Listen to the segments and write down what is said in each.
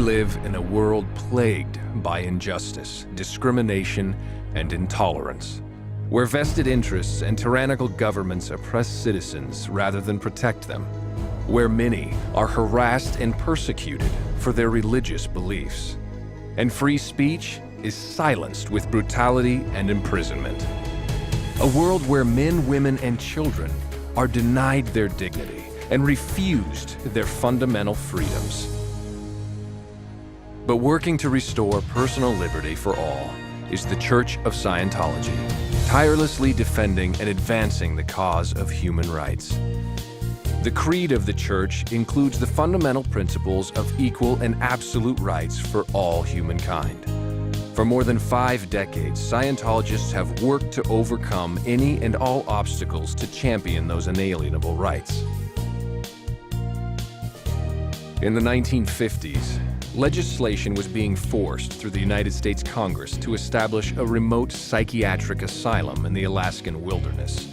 live in a world plagued by injustice, discrimination, and intolerance, where vested interests and tyrannical governments oppress citizens rather than protect them, where many are harassed and persecuted for their religious beliefs, and free speech is silenced with brutality and imprisonment. A world where men, women, and children are denied their dignity and refused their fundamental freedoms. But working to restore personal liberty for all is the Church of Scientology, tirelessly defending and advancing the cause of human rights. The creed of the Church includes the fundamental principles of equal and absolute rights for all humankind. For more than 5 decades, Scientologists have worked to overcome any and all obstacles to champion those inalienable rights. In the 1950s, legislation was being forced through the United States Congress to establish a remote psychiatric asylum in the Alaskan wilderness,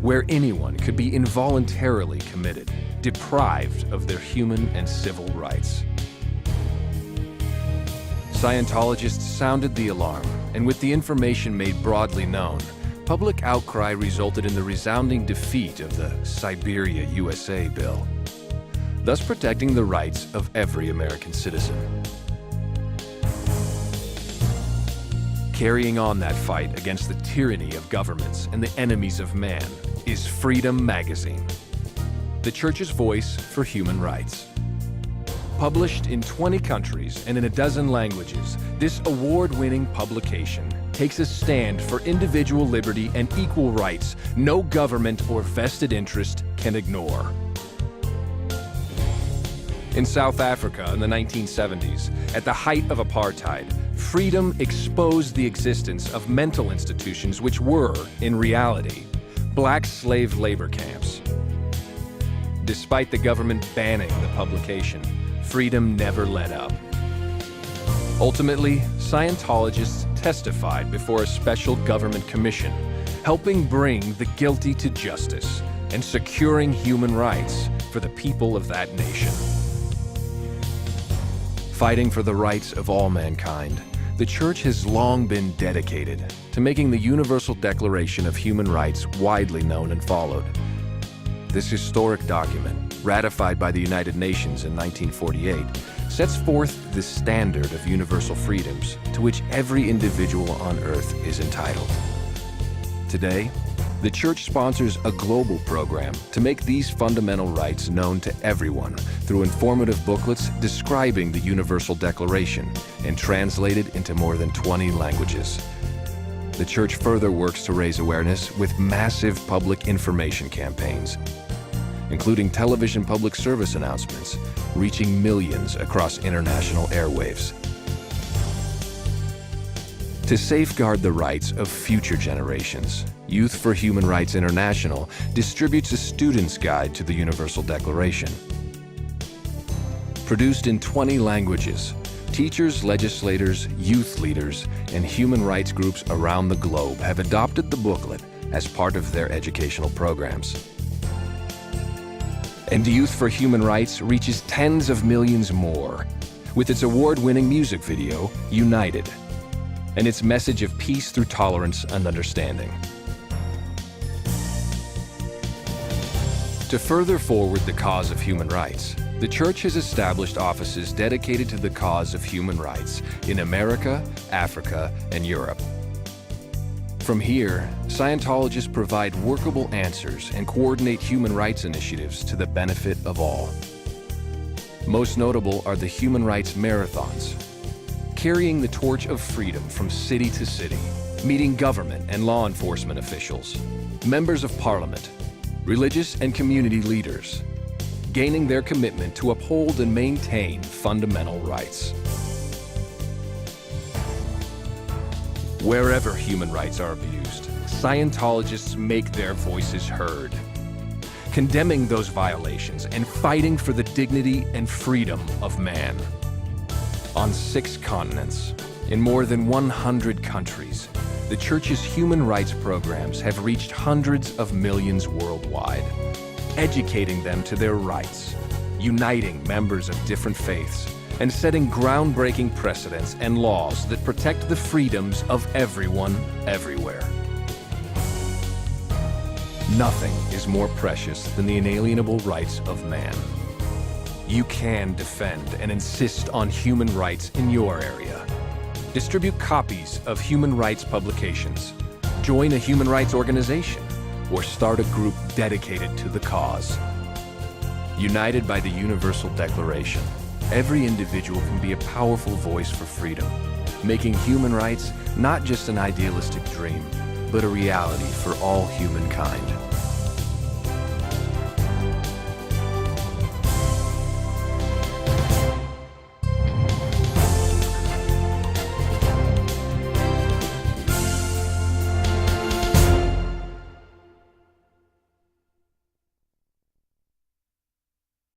where anyone could be involuntarily committed, deprived of their human and civil rights. Scientologists sounded the alarm, and with the information made broadly known, public outcry resulted in the resounding defeat of the Siberia, USA bill, thus protecting the rights of every American citizen. Carrying on that fight against the tyranny of governments and the enemies of man is Freedom Magazine, the Church's voice for human rights. Published in 20 countries and in a dozen languages, this award-winning publication takes a stand for individual liberty and equal rights no government or vested interest can ignore. In South Africa in the 1970s, at the height of apartheid, Freedom exposed the existence of mental institutions which were, in reality, black slave labor camps. Despite the government banning the publication, Freedom never let up. Ultimately, Scientologists testified before a special government commission, helping bring the guilty to justice and securing human rights for the people of that nation. Fighting for the rights of all mankind, the Church has long been dedicated to making the Universal Declaration of Human Rights widely known and followed. This historic document, ratified by the United Nations in 1948, sets forth the standard of universal freedoms to which every individual on Earth is entitled. Today, the Church sponsors a global program to make these fundamental rights known to everyone through informative booklets describing the Universal Declaration and translated into more than 20 languages. The Church further works to raise awareness with massive public information campaigns, including television public service announcements, reaching millions across international airwaves. To safeguard the rights of future generations, Youth for Human Rights International distributes a student's guide to the Universal Declaration. Produced in 20 languages, teachers, legislators, youth leaders, and human rights groups around the globe have adopted the booklet as part of their educational programs. And Youth for Human Rights reaches tens of millions more with its award-winning music video, United, and its message of peace through tolerance and understanding. To further forward the cause of human rights, the Church has established offices dedicated to the cause of human rights in America, Africa, and Europe. From here, Scientologists provide workable answers and coordinate human rights initiatives to the benefit of all. Most notable are the Human Rights Marathons, carrying the torch of freedom from city to city, meeting government and law enforcement officials, members of parliament, religious and community leaders, gaining their commitment to uphold and maintain fundamental rights. Wherever human rights are abused, Scientologists make their voices heard, condemning those violations and fighting for the dignity and freedom of man. On 6 continents, in more than 100 countries, the Church's human rights programs have reached hundreds of millions worldwide, educating them to their rights, uniting members of different faiths, and setting groundbreaking precedents and laws that protect the freedoms of everyone, everywhere. Nothing is more precious than the inalienable rights of man. You can defend and insist on human rights in your area. Distribute copies of human rights publications, join a human rights organization, or start a group dedicated to the cause. United by the Universal Declaration, every individual can be a powerful voice for freedom, making human rights not just an idealistic dream, but a reality for all humankind.